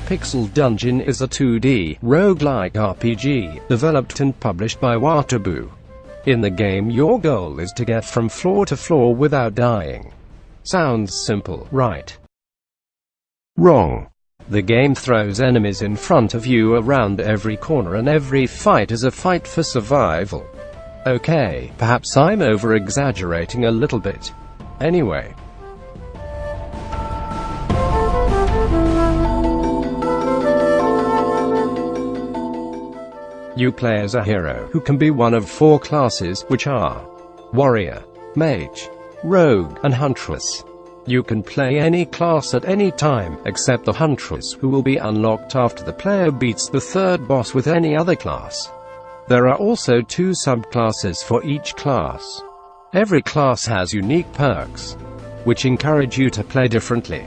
Pixel Dungeon is a 2D, roguelike RPG, developed and published by Watabu. In the game, your goal is to get from floor to floor without dying. Sounds simple, right? Wrong. The game throws enemies in front of you around every corner, and every fight is a fight for survival. Okay, perhaps I'm over-exaggerating a little bit. Anyway. You play as a hero, who can be one of 4 classes, which are Warrior, Mage, Rogue, and Huntress. You can play any class at any time, except the Huntress, who will be unlocked after the player beats the 3rd boss with any other class. There are also 2 subclasses for each class. Every class has unique perks, which encourage you to play differently.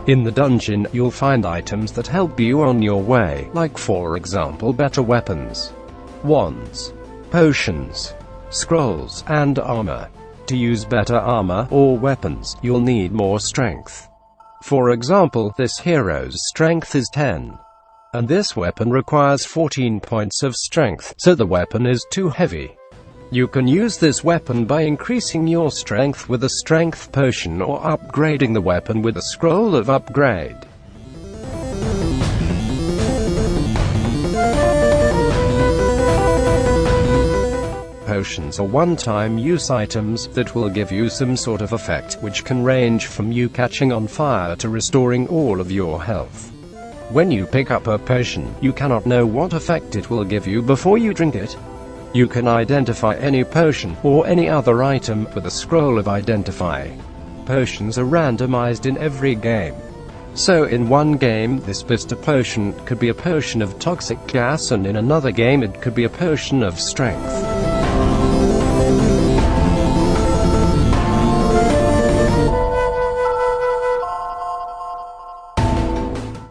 In the dungeon, you'll find items that help you on your way, like for example better weapons, wands, potions, scrolls, and armor. To use better armor or weapons, you'll need more strength. For example, this hero's strength is 10. And this weapon requires 14 points of strength, so the weapon is too heavy. You can use this weapon by increasing your strength with a strength potion or upgrading the weapon with a scroll of upgrade. Potions are one-time use items that will give you some sort of effect, which can range from you catching on fire to restoring all of your health. When you pick up a potion, you cannot know what effect it will give you before you drink it. You can identify any potion, or any other item, with a scroll of identify. Potions are randomized in every game. So in one game, this blister potion could be a potion of toxic gas, and in another game it could be a potion of strength.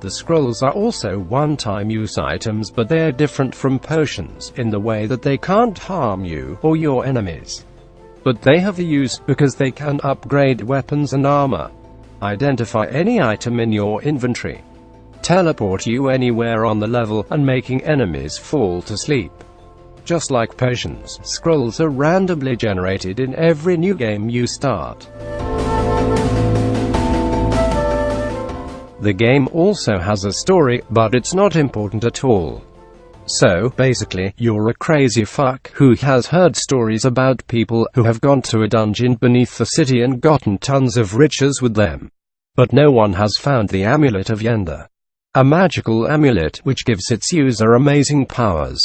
The scrolls are also one-time use items, but they are different from potions, in the way that they can't harm you, or your enemies. But they have a use, because they can upgrade weapons and armor, identify any item in your inventory, teleport you anywhere on the level, and making enemies fall to sleep. Just like potions, scrolls are randomly generated in every new game you start. The game also has a story, but it's not important at all. So, basically, you're a crazy fuck who has heard stories about people who have gone to a dungeon beneath the city and gotten tons of riches with them. But no one has found the Amulet of Yenda. A magical amulet which gives its user amazing powers.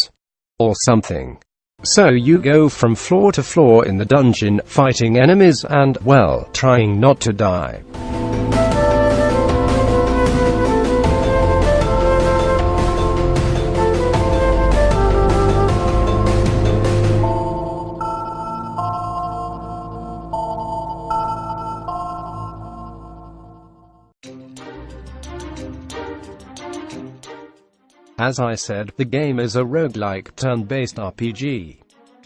Or something. So you go from floor to floor in the dungeon, fighting enemies and, well, trying not to die. As I said, the game is a roguelike turn-based RPG.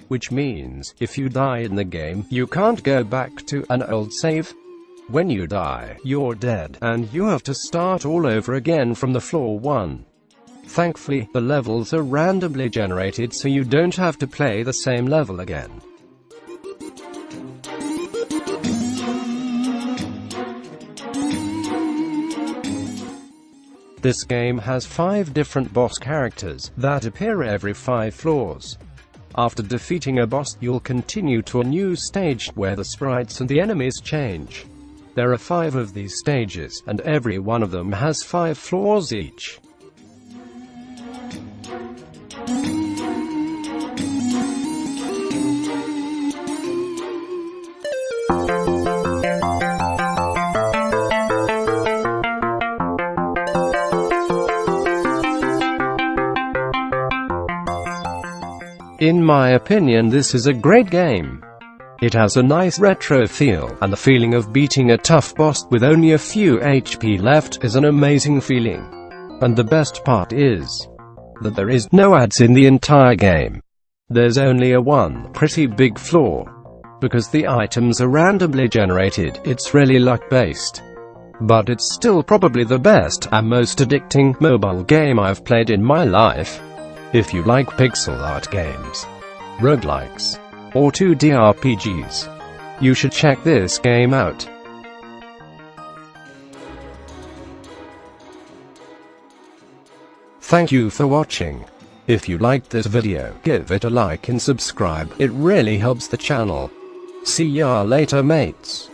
Which means, if you die in the game, you can't go back to an old save. When you die, you're dead, and you have to start all over again from the floor 1. Thankfully, the levels are randomly generated, so you don't have to play the same level again. This game has 5 different boss characters that appear every 5 floors. After defeating a boss, you'll continue to a new stage where the sprites and the enemies change. There are 5 of these stages, and every one of them has 5 floors each. In my opinion, this is a great game. It has a nice retro feel, and the feeling of beating a tough boss with only a few HP left is an amazing feeling. And the best part is that there is no ads in the entire game. There's only one pretty big flaw. Because the items are randomly generated, it's really luck-based. But it's still probably the best and most addicting mobile game I've played in my life. If you like pixel art games, roguelikes, or 2D RPGs, you should check this game out. Thank you for watching. If you liked this video, give it a like and subscribe, it really helps the channel. See ya later, mates.